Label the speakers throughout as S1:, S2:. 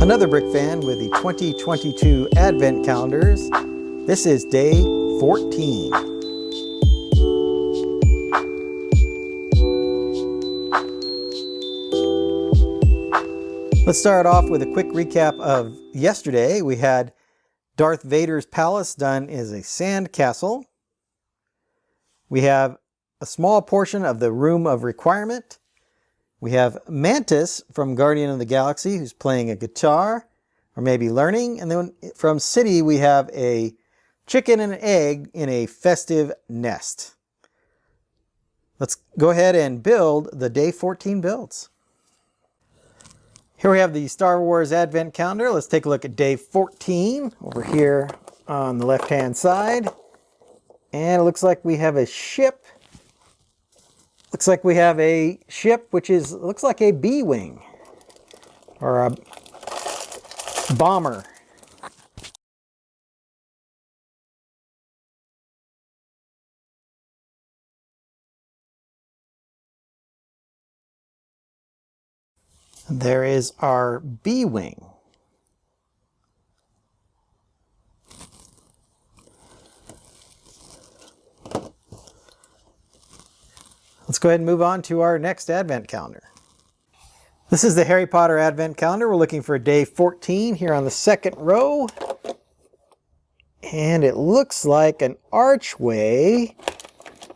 S1: Another Brick fan with the 2022 Advent calendars. This is day 14. Let's start off with a quick recap of yesterday. We had Darth Vader's palace done as a sand castle. We have a small portion of the Room of Requirement. We have Mantis from Guardian of the Galaxy who's playing a guitar or maybe learning. And then from City we have a chicken and an egg in a festive nest. Let's go ahead and build the day 14 builds. Here we have the Star Wars Advent calendar. Let's take a look at day 14 over here on the left hand side. And it looks like we have a ship. Looks like we have a ship which looks like a B-wing or a bomber. There is our B-wing. Let's go ahead and move on to our next Advent calendar. This is the Harry Potter Advent calendar. We're looking for day 14 here on the second row. And it looks like an archway.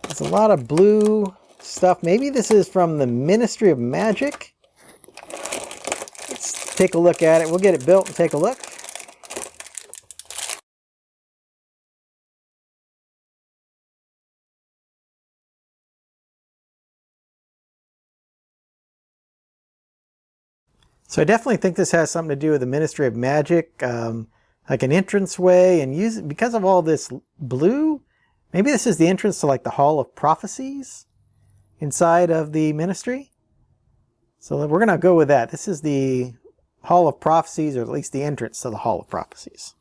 S1: There's a lot of blue stuff. Maybe this is from the Ministry of Magic. Let's take a look at it. We'll get it built and take a look. So I definitely think this has something to do with the Ministry of Magic, like an entranceway, and because of all this blue, maybe this is the entrance to like the Hall of Prophecies inside of the Ministry. So we're going to go with that. This is the Hall of Prophecies, or at least the entrance to the Hall of Prophecies.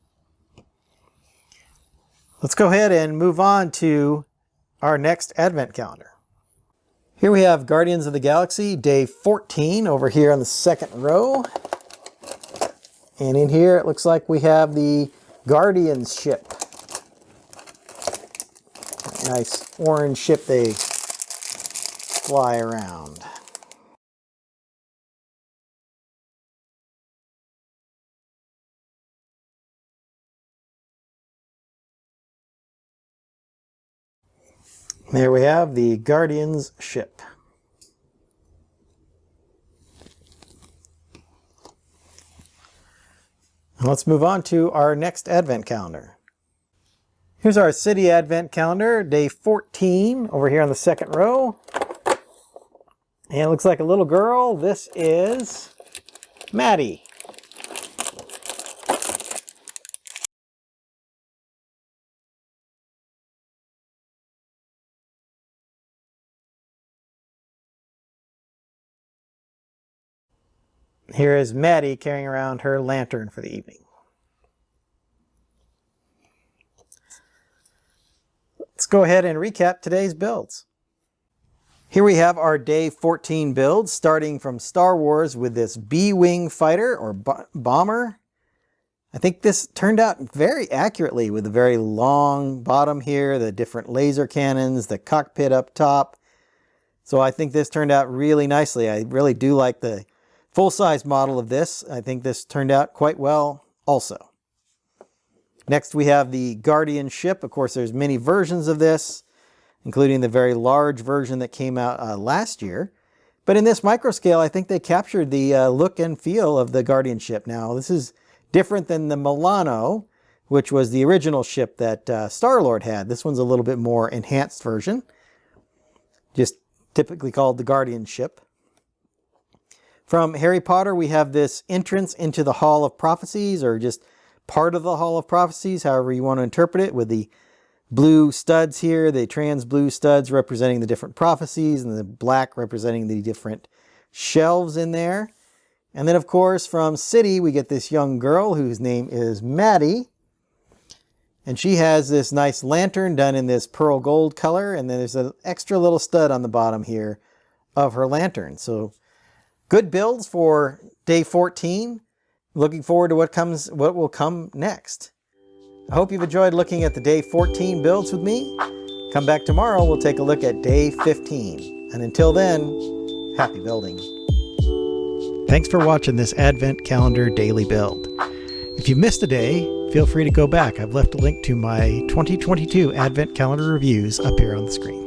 S1: Let's go ahead and move on to our next Advent calendar. Here we have Guardians of the Galaxy, day 14, over here on the second row. And in here it looks like we have the Guardians ship. Nice orange ship they fly around. There we have the Guardians ship. Let's move on to our next Advent calendar. Here's our City Advent calendar, day 14, over here on the second row. And it looks like a little girl. This is Maddie. Here is Maddie carrying around her lantern for the evening. Let's go ahead and recap today's builds. Here we have our day 14 builds, starting from Star Wars with this B-wing fighter or bomber. I think this turned out very accurately with the very long bottom here, the different laser cannons, the cockpit up top. So I think this turned out really nicely. I really do like the full-size model of this. I think this turned out quite well also. Next we have the Guardian ship. Of course there's many versions of this, including the very large version that came out last year. But in this micro scale, I think they captured the look and feel of the Guardian ship. Now this is different than the Milano, which was the original ship that Star-Lord had. This one's a little bit more enhanced version, just typically called the Guardian ship. From Harry Potter, we have this entrance into the Hall of Prophecies, or just part of the Hall of Prophecies, however you want to interpret it, with the blue studs here, the trans blue studs representing the different prophecies, and the black representing the different shelves in there. And then, of course, from City, we get this young girl whose name is Maddie. And she has this nice lantern done in this pearl gold color, and then there's an extra little stud on the bottom here of her lantern. So good builds for day 14. looking forward to what will come next. I hope you've enjoyed looking at the day 14 builds with me. Come back tomorrow, we'll take a look at day 15. And until then, happy building. Thanks for watching this Advent Calendar daily build. If you missed a day, feel free to go back. I've left a link to my 2022 Advent Calendar reviews up here on the screen.